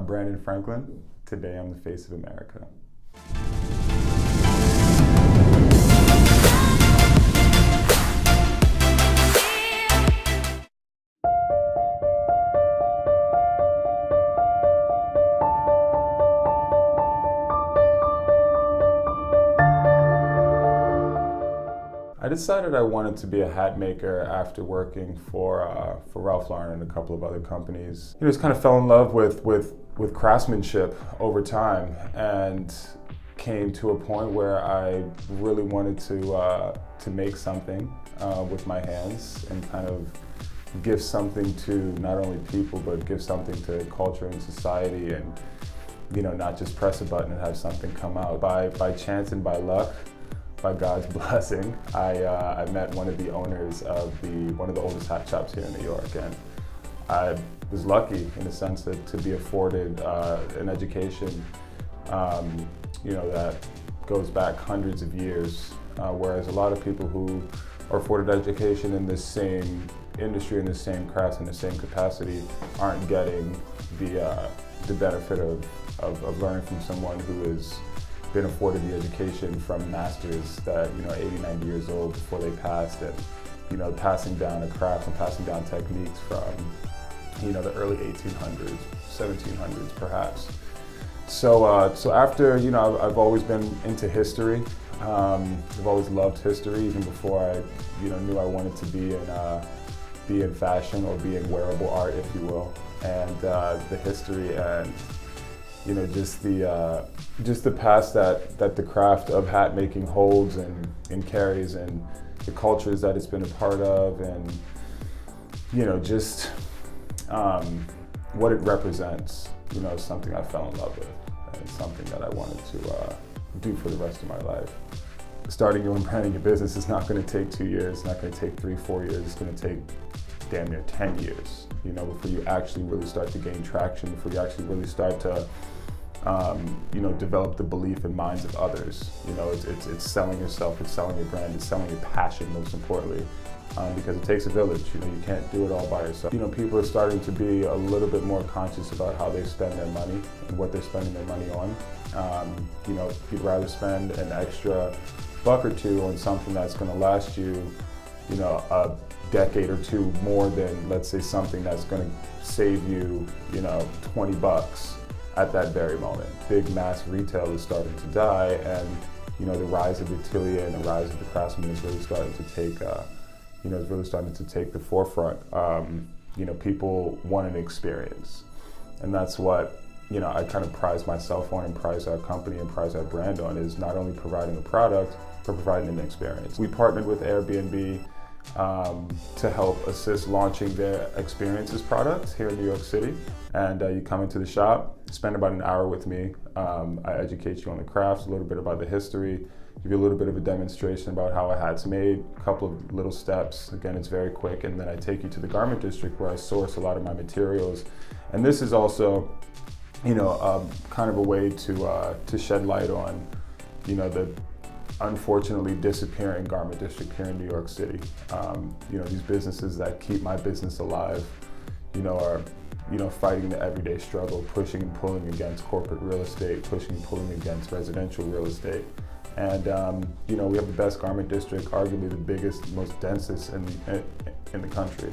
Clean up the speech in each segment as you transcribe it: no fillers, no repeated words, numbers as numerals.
I'm Brandon Franklin. Today I'm the face of America. I decided I wanted to be a hat maker after working for Ralph Lauren and a couple of other companies. I just kind of fell in love with craftsmanship over time and came to a point where I really wanted to make something with my hands and kind of give something to not only people but give something to culture and society, and not just press a button and have something come out. By chance and by luck, by God's blessing, I met one of the owners of one of the oldest hat shops here in New York, and I was lucky in the sense to be afforded an education, that goes back hundreds of years, whereas a lot of people who are afforded education in this same industry, in the same crafts, in the same capacity, aren't getting the benefit of learning from someone who has been afforded the education from masters that 80, 90 years old before they passed, and passing down a craft and passing down techniques from the early 1800s, 1700s perhaps. So after I've always been into history. I've always loved history even before I knew I wanted to be in fashion or be in wearable art, if you will, and the history and just the past that the craft of hat making holds and carries, and the cultures that it's been a part of, and just what it represents, is something I fell in love with, and it's something that I wanted to do for the rest of my life. Starting your own branding your business is not going to take 2 years, it's not going to take 3-4 years, it's going to take damn near 10 years, before you actually really start to gain traction, before you actually really start to develop the belief in minds of others. It's selling yourself, it's selling your brand, it's selling your passion, most importantly, because it takes a village. You can't do it all by yourself. People are starting to be a little bit more conscious about how they spend their money and what they're spending their money on. You'd rather spend an extra buck or two on something that's going to last you, a decade or two more than, let's say, something that's going to save you, $20 at that very moment. Big mass retail is starting to die, and the rise of the atelier and the rise of the craftsman is really starting to take the forefront. People want an experience, and that's what I kind of prize myself on, and prize our company and prize our brand on, is not only providing a product but providing an experience. We partnered with Airbnb to help assist launching their experiences product here in New York City. And you come into the shop, spend about an hour with me. I educate you on the crafts, a little bit about the history, give you a little bit of a demonstration about how a hat's made, a couple of little steps. Again, it's very quick, and then I take you to the garment district where I source a lot of my materials. And this is also, kind of a way to shed light on, the unfortunately disappearing garment district here in New York City. These businesses that keep my business alive, are fighting the everyday struggle, pushing and pulling against corporate real estate, pushing and pulling against residential real estate. And we have the best garment district, arguably the biggest, most densest in the country.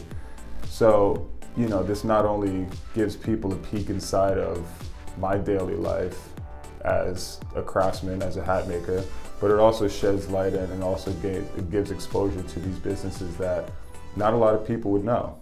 So this not only gives people a peek inside of my daily life as a craftsman, as a hat maker, but it also sheds light in and also it gives exposure to these businesses that not a lot of people would know.